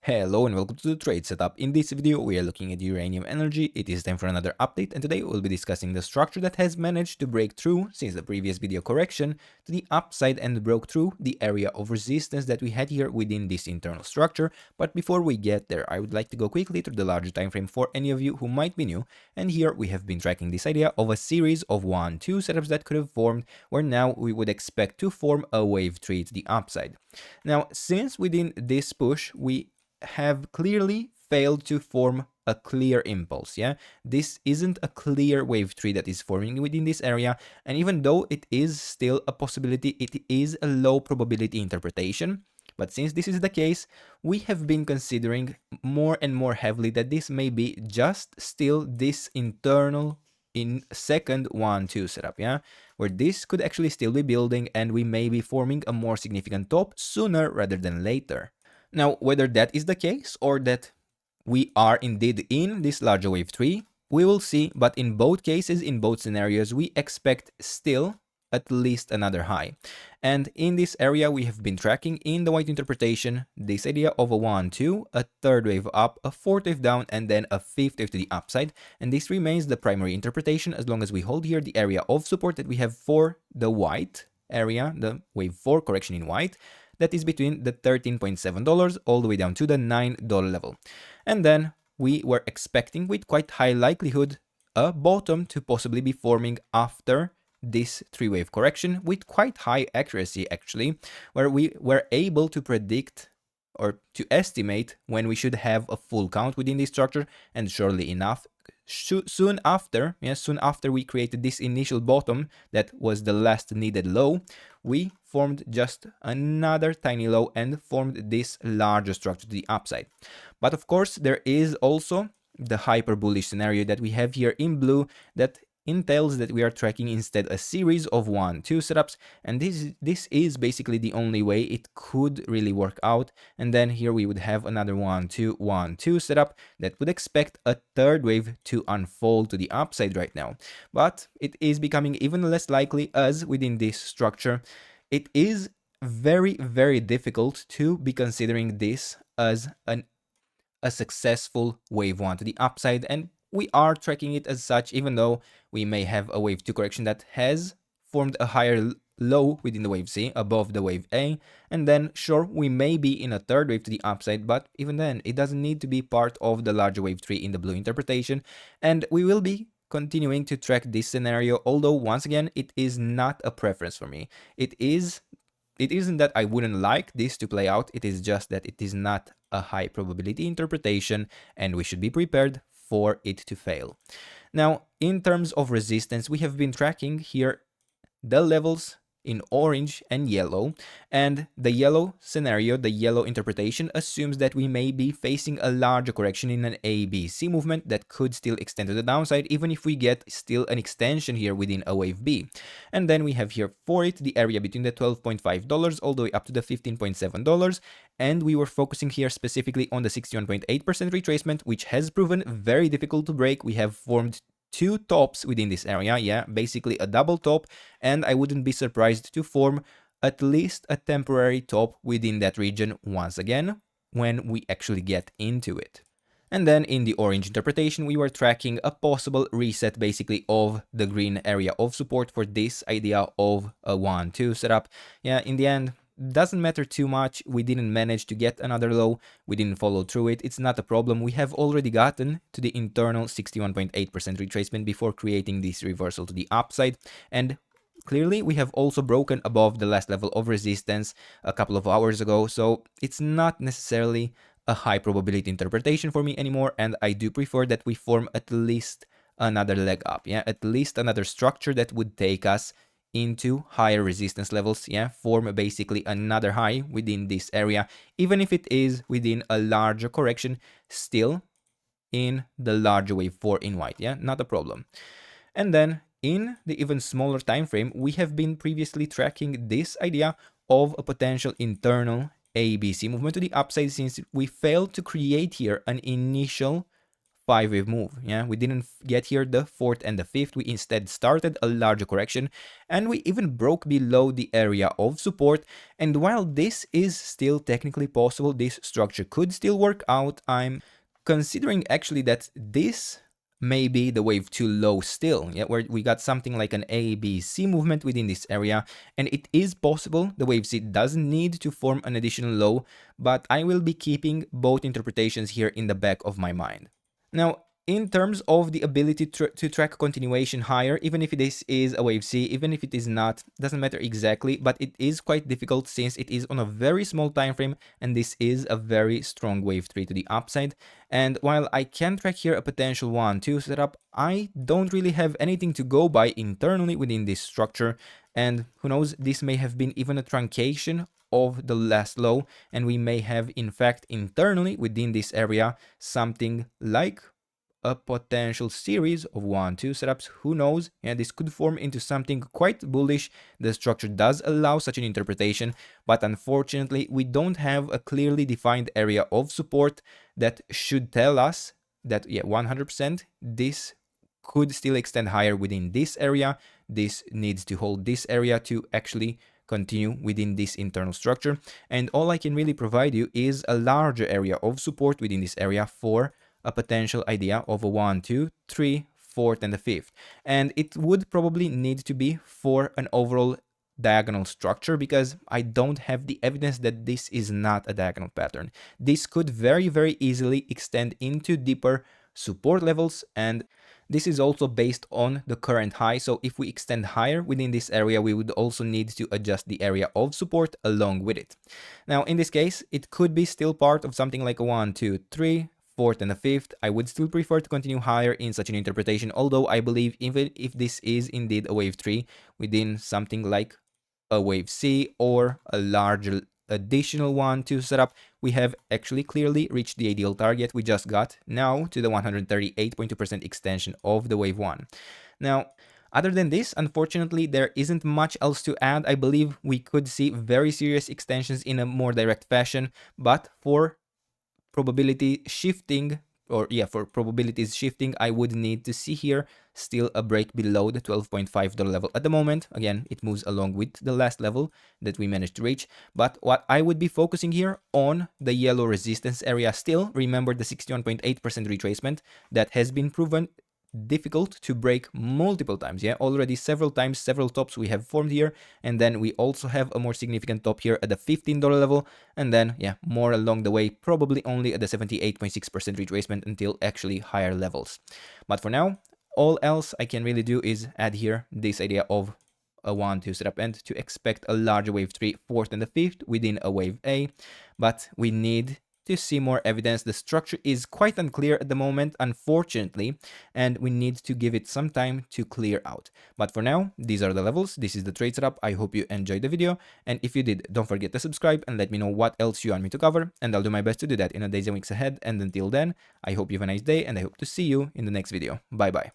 Hello and welcome to the trade setup. In this video we are looking at uranium energy. It is time for another update, and today we'll be discussing the structure that has managed to break through since the previous video correction to the upside and broke through the area of resistance that we had here within this internal structure. But before we get there, I would like to go quickly through the larger time frame for any of you who might be new. And here we have been tracking this idea of a series of 1-2 setups that could have formed, where now we would expect to form a wave 3 to the upside. Now, since within this push we have clearly failed to form a clear impulse. This isn't a clear wave tree that is forming within this area, and even though it is still a possibility, it is a low probability interpretation. But since this is the case, we have been considering more and more heavily that this may be just still this internal in second 1-2 setup, where this could actually still be building and we may be forming a more significant top sooner rather than later. Now, whether that is the case or that we are indeed in this larger wave 3, we will see, but in both cases, in both scenarios, we expect still at least another high. And in this area, we have been tracking in the white interpretation this idea of a 1-2, a third wave up, a fourth wave down, and then a fifth wave to the upside. And this remains the primary interpretation as long as we hold here the area of support that we have for the white area, the wave 4 correction in white, that is between the $13.7 all the way down to the $9 level. And then we were expecting with quite high likelihood a bottom to possibly be forming after this three-wave correction with quite high accuracy actually, where we were able to predict or to estimate when we should have a full count within this structure, and surely enough, soon after we created this initial bottom that was the last needed low, we formed just another tiny low and formed this larger structure to the upside. But of course, there is also the hyper bullish scenario that we have here in blue that entails that we are tracking instead a series of 1-2 setups, and this is basically the only way it could really work out. And then here we would have another 1-2 setup that would expect a third wave to unfold to the upside right now. But it is becoming even less likely, as within this structure it is very, very difficult to be considering this as a successful wave 1 to the upside, and we are tracking it as such, even though we may have a wave 2 correction that has formed a higher low within the wave C above the wave A, and then sure, we may be in a third wave to the upside, but even then it doesn't need to be part of the larger wave 3 in the blue interpretation. And we will be continuing to track this scenario, although once again it is not a preference for me. It isn't that I wouldn't like this to play out, it is just that it is not a high probability interpretation and we should be prepared for it to fail. Now, in terms of resistance, we have been tracking here the levels in orange and yellow, and the yellow scenario, the yellow interpretation, assumes that we may be facing a larger correction in an ABC movement that could still extend to the downside, even if we get still an extension here within a wave B. And then we have here for it the area between the $12.5 all the way up to the $15.7, and we were focusing here specifically on the 61.8% retracement, which has proven very difficult to break. We have formed two tops within this area, basically a double top, and I wouldn't be surprised to form at least a temporary top within that region once again when we actually get into it. And then in the orange interpretation, we were tracking a possible reset basically of the green area of support for this idea of a 1-2 setup. In the end, doesn't matter too much. We didn't manage to get another low, we didn't follow through it, it's not a problem. We have already gotten to the internal 61.8% retracement before creating this reversal to the upside, and clearly we have also broken above the last level of resistance a couple of hours ago, so it's not necessarily a high probability interpretation for me anymore, and I do prefer that we form at least another leg up, at least another structure that would take us into higher resistance levels, form basically another high within this area, even if it is within a larger correction, still in the larger wave 4 in white, not a problem. And then in the even smaller time frame, we have been previously tracking this idea of a potential internal ABC movement to the upside, since we failed to create here an initial 5-wave move. Yeah, we didn't get here the 4th and the 5th. We instead started a larger correction, and we even broke below the area of support. And while this is still technically possible, this structure could still work out, I'm considering actually that this may be the wave 2 low still, yeah, where we got something like an A, B, C movement within this area, and it is possible the wave C doesn't need to form an additional low, but I will be keeping both interpretations here in the back of my mind. Now, in terms of the ability to track continuation higher, even if this is a wave C, even if it is not, doesn't matter exactly, but it is quite difficult since it is on a very small time frame, and this is a very strong wave 3 to the upside. And while I can track here a potential 1-2 setup, I don't really have anything to go by internally within this structure, and who knows, this may have been even a truncation of the last low, and we may have in fact internally within this area something like a potential series of 1-2 setups. Who knows? Yeah, this could form into something quite bullish. The structure does allow such an interpretation, but unfortunately we don't have a clearly defined area of support that should tell us that, yeah, 100% this could still extend higher within this area. This needs to hold this area to actually continue within this internal structure, and all I can really provide you is a larger area of support within this area for a potential idea of a 1, 2, 3, 4th, and the 5th. And it would probably need to be for an overall diagonal structure, because I don't have the evidence that this is not a diagonal pattern. This could very easily extend into deeper support levels, and this is also based on the current high. So if we extend higher within this area, we would also need to adjust the area of support along with it. Now in this case, it could be still part of something like a 1, 2, 3, 4th, and the 5th. I would still prefer to continue higher in such an interpretation, although I believe even if this is indeed a wave 3 within something like a wave C or a larger additional 1-2 setup, we have actually clearly reached the ideal target we just got now to the 138.2% extension of the wave 1. Now, other than this, unfortunately, there isn't much else to add. I believe we could see very serious extensions in a more direct fashion, but for probability shifting, or yeah, for probabilities shifting, I would need to see here still a break below the $12.5 level. At the moment, again, it moves along with the last level that we managed to reach, but what I would be focusing here on the yellow resistance area still. Remember the 61.8% retracement that has been proven difficult to break multiple times. Yeah, already several times, several tops we have formed here, and then we also have a more significant top here at the $15 level, and then yeah, more along the way, probably only at the 78.6% retracement until actually higher levels. But for now, all else I can really do is add here this idea of a 1-2 setup and to expect a larger wave 3, 4th, and the 5th within a wave A, but we need to see more evidence. The structure is quite unclear at the moment, unfortunately, and we need to give it some time to clear out. But for now, these are the levels, this is the trade setup. I hope you enjoyed the video, and if you did, don't forget to subscribe and let me know what else you want me to cover, and I'll do my best to do that in the days and weeks ahead. And until then, I hope you have a nice day, and I hope to see you in the next video. Bye bye.